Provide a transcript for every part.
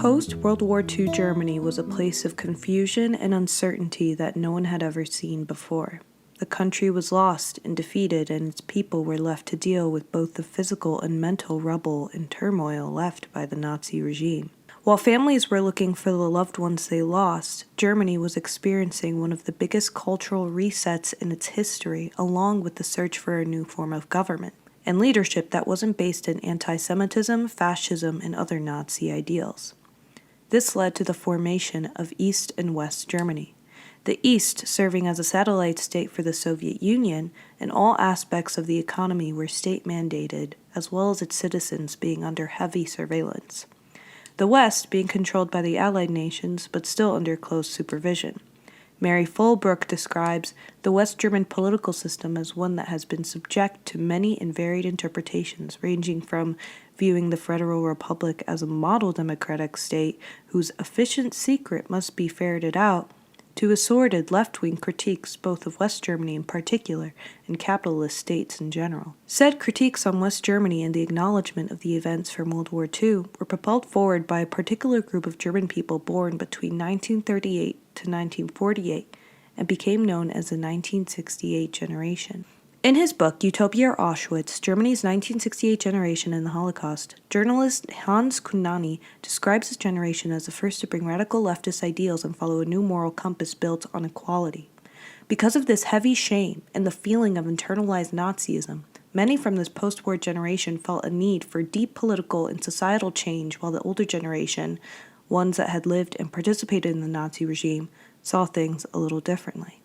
Post-World War II Germany was a place of confusion and uncertainty that no one had ever seen before. The country was lost and defeated, and its people were left to deal with both the physical and mental rubble and turmoil left by the Nazi regime. While families were looking for the loved ones they lost, Germany was experiencing one of the biggest cultural resets in its history, along with the search for a new form of government and leadership that wasn't based in anti-Semitism, fascism, and other Nazi ideals. This led to the formation of East and West Germany, the East serving as a satellite state for the Soviet Union, and all aspects of the economy were state-mandated, as well as its citizens being under heavy surveillance. The West being controlled by the Allied nations, but still under close supervision. Mary Fulbrook describes the West German political system as one that has been subject to many and varied interpretations, ranging from viewing the Federal Republic as a model democratic state whose efficient secret must be ferreted out, to assorted left-wing critiques both of West Germany in particular and capitalist states in general. Said critiques on West Germany and the acknowledgement of the events from World War II were propelled forward by a particular group of German people born between 1938 to 1948 and became known as the 1968 generation. In his book, Utopia or Auschwitz, Germany's 1968 Generation and the Holocaust, journalist Hans Kundnani describes his generation as the first to bring radical leftist ideals and follow a new moral compass built on equality. Because of this heavy shame and the feeling of internalized Nazism, many from this post-war generation felt a need for deep political and societal change, while the older generation, ones that had lived and participated in the Nazi regime, saw things a little differently.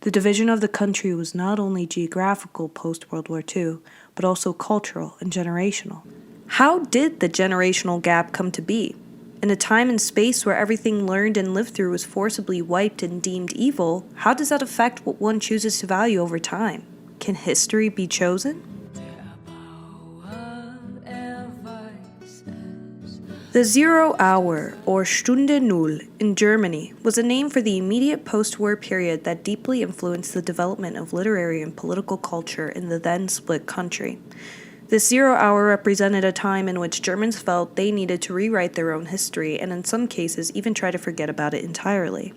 The division of the country was not only geographical post-World War II, but also cultural and generational. How did the generational gap come to be? In a time and space where everything learned and lived through was forcibly wiped and deemed evil, how does that affect what one chooses to value over time? Can history be chosen? The 0 hour, or Stunde Null, in Germany was a name for the immediate post-war period that deeply influenced the development of literary and political culture in the then-split country. This 0 hour represented a time in which Germans felt they needed to rewrite their own history and in some cases even try to forget about it entirely.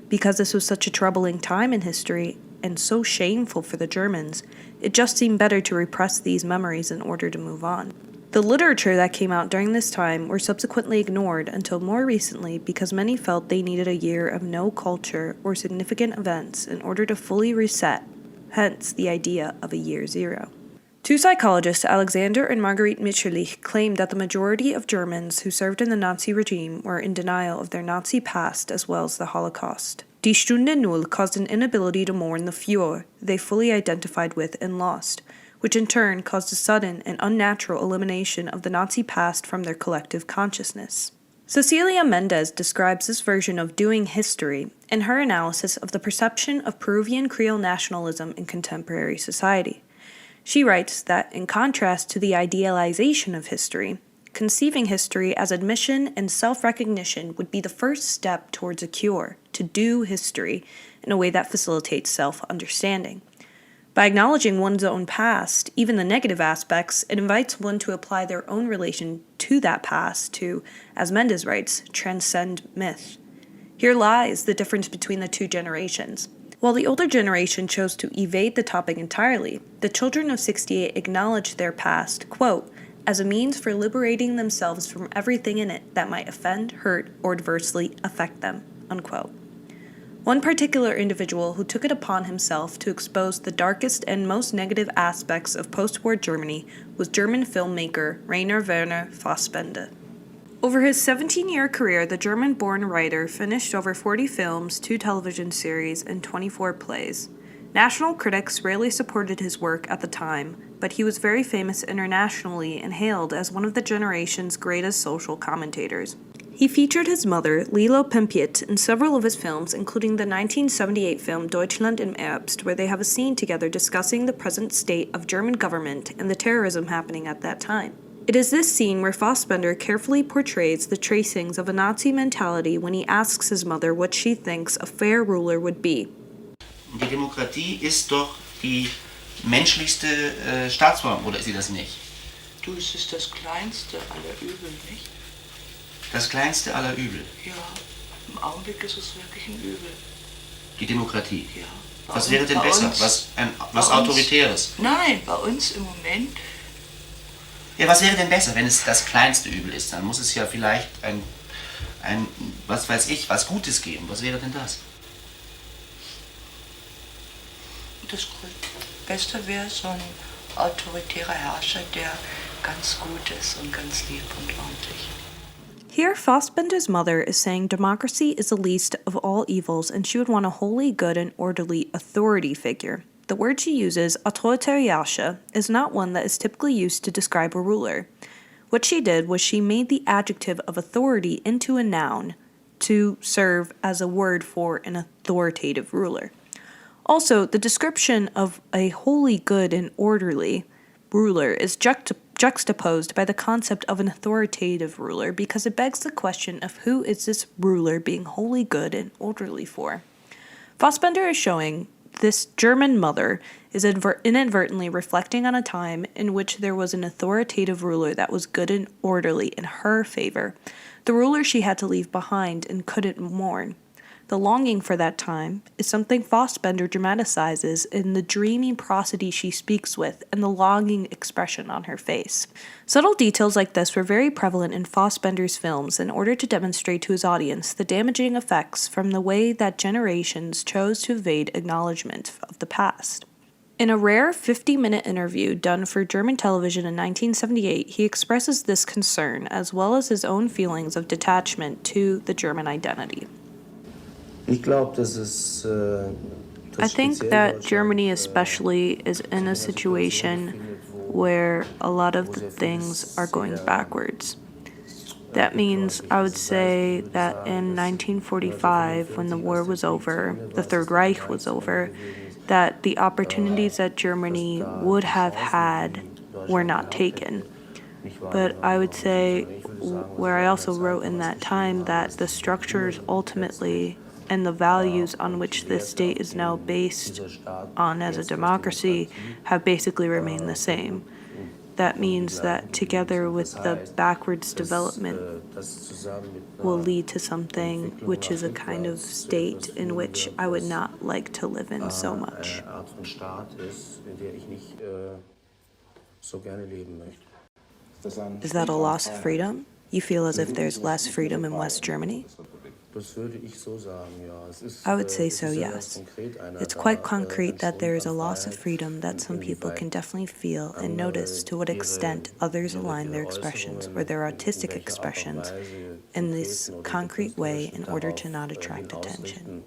Because this was such a troubling time in history and so shameful for the Germans, it just seemed better to repress these memories in order to move on. The literature that came out during this time were subsequently ignored until more recently because many felt they needed a year of no culture or significant events in order to fully reset, hence the idea of a year zero. Two psychologists, Alexander and Marguerite Mitscherlich, claimed that the majority of Germans who served in the Nazi regime were in denial of their Nazi past as well as the Holocaust. Die Stunde Null caused an inability to mourn the Führer they fully identified with and lost, which in turn caused a sudden and unnatural elimination of the Nazi past from their collective consciousness. Cecilia Méndez describes this version of doing history in her analysis of the perception of Peruvian creole nationalism in contemporary society. She writes that, in contrast to the idealization of history, conceiving history as admission and self-recognition would be the first step towards a cure, to do history in a way that facilitates self-understanding. By acknowledging one's own past, even the negative aspects, it invites one to apply their own relation to that past to, as Méndez writes, transcend myth. Here lies the difference between the two generations. While the older generation chose to evade the topic entirely, the children of 68 acknowledged their past, quote, as a means for liberating themselves from everything in it that might offend, hurt, or adversely affect them, unquote. One particular individual who took it upon himself to expose the darkest and most negative aspects of post-war Germany was German filmmaker Rainer Werner Fassbinder. Over his 17-year career, the German-born writer finished over 40 films, 2 television series, and 24 plays. National critics rarely supported his work at the time, but he was very famous internationally and hailed as one of the generation's greatest social commentators. He featured his mother, Lilo Pimpiet, in several of his films, including the 1978 film Deutschland im Herbst, where they have a scene together discussing the present state of German government and the terrorism happening at that time. It is this scene where Fassbinder carefully portrays the tracings of a Nazi mentality when he asks his mother what she thinks a fair ruler would be. Die Demokratie ist doch die menschlichste Staatsform, oder ist sie das nicht? Du, es ist das kleinste aller Übel, nicht? Das kleinste aller Übel. Ja, im Augenblick ist es wirklich ein Übel. Die Demokratie. Ja. Was wäre denn besser? Was Autoritäres? Nein, bei uns im Moment. Ja, was wäre denn besser, wenn es das kleinste Übel ist? Dann muss es ja vielleicht ein was weiß ich, was Gutes geben. Was wäre denn das? Das Beste wäre so ein autoritärer Herrscher, der ganz gut ist und ganz lieb und ordentlich. Here, Fassbinder's mother is saying democracy is the least of all evils and she would want a wholly good and orderly authority figure. The word she uses, autoritärische, is not one that is typically used to describe a ruler. What she did was she made the adjective of authority into a noun to serve as a word for an authoritative ruler. Also, the description of a wholly good and orderly ruler is juxtaposed by the concept of an authoritative ruler because it begs the question of who is this ruler being wholly good and orderly for. Fassbinder is showing this German mother is inadvertently reflecting on a time in which there was an authoritative ruler that was good and orderly in her favor, the ruler she had to leave behind and couldn't mourn. The longing for that time is something Fassbinder dramatizes in the dreamy prosody she speaks with and the longing expression on her face. Subtle details like this were very prevalent in Fassbinder's films in order to demonstrate to his audience the damaging effects from the way that generations chose to evade acknowledgement of the past. In a rare 50-minute interview done for German television in 1978, he expresses this concern as well as his own feelings of detachment to the German identity. I think that Germany especially is in a situation where a lot of the things are going backwards. That means I would say that in 1945, when the war was over, the Third Reich was over, that the opportunities that Germany would have had were not taken. But I would say, where I also wrote in that time, that the structures ultimately and the values on which this state is now based on as a democracy have basically remained the same. That means that together with the backwards development will lead to something which is a kind of state in which I would not like to live in so much. Is that a loss of freedom? You feel as if there's less freedom in West Germany? I would say so, yes. It's quite concrete that there is a loss of freedom that some people can definitely feel and notice to what extent others align their expressions or their artistic expressions in this concrete way in order to not attract attention.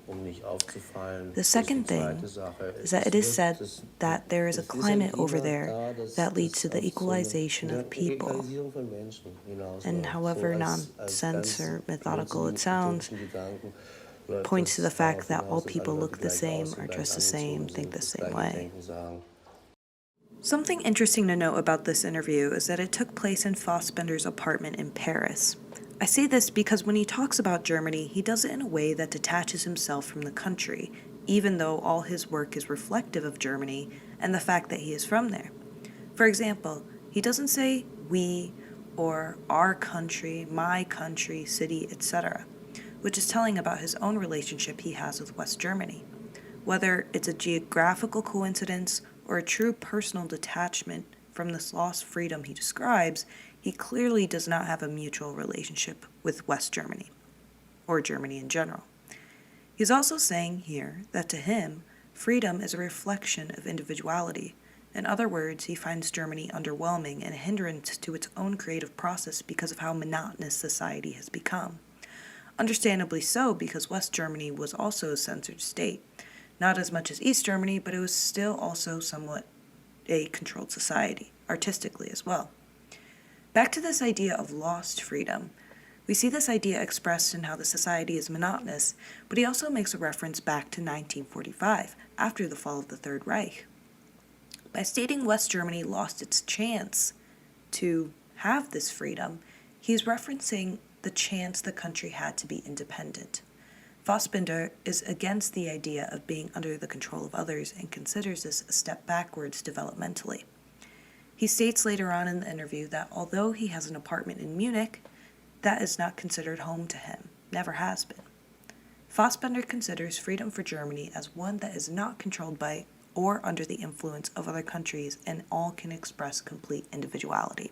The second thing is that it is said that there is a climate over there that leads to the equalization of people. And however nonsense or methodical it sounds, points to the fact that all people look the same, are dressed the same, think the same way. Something interesting to note about this interview is that it took place in Fassbinder's apartment in Paris. I say this because when he talks about Germany, he does it in a way that detaches himself from the country, even though all his work is reflective of Germany and the fact that he is from there. For example, he doesn't say we or our country, my country, city, etc., which is telling about his own relationship he has with West Germany. Whether it's a geographical coincidence or a true personal detachment from this lost freedom he describes, he clearly does not have a mutual relationship with West Germany, or Germany in general. He's also saying here that to him, freedom is a reflection of individuality. In other words, he finds Germany underwhelming and a hindrance to its own creative process because of how monotonous society has become. Understandably so, because West Germany was also a censored state. Not as much as East Germany, but it was still also somewhat a controlled society, artistically as well. Back to this idea of lost freedom. We see this idea expressed in how the society is monotonous, but he also makes a reference back to 1945, after the fall of the Third Reich. By stating West Germany lost its chance to have this freedom, he's referencing the chance the country had to be independent. Fassbinder is against the idea of being under the control of others and considers this a step backwards developmentally. He states later on in the interview that although he has an apartment in Munich, that is not considered home to him, never has been. Fassbinder considers freedom for Germany as one that is not controlled by or under the influence of other countries and all can express complete individuality.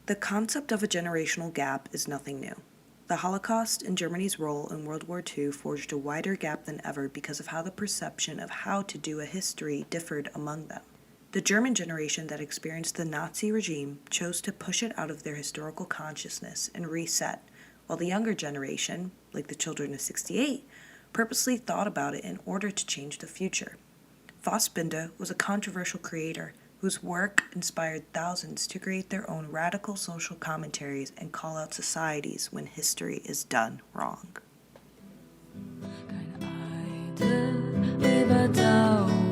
The concept of a generational gap is nothing new. The Holocaust and Germany's role in World War II forged a wider gap than ever because of how the perception of how to do a history differed among them. The German generation that experienced the Nazi regime chose to push it out of their historical consciousness and reset, while the younger generation, like the children of '68, purposely thought about it in order to change the future. Fassbinder was a controversial creator whose work inspired thousands to create their own radical social commentaries and call out societies when history is done wrong. Keine Eide über Dauer.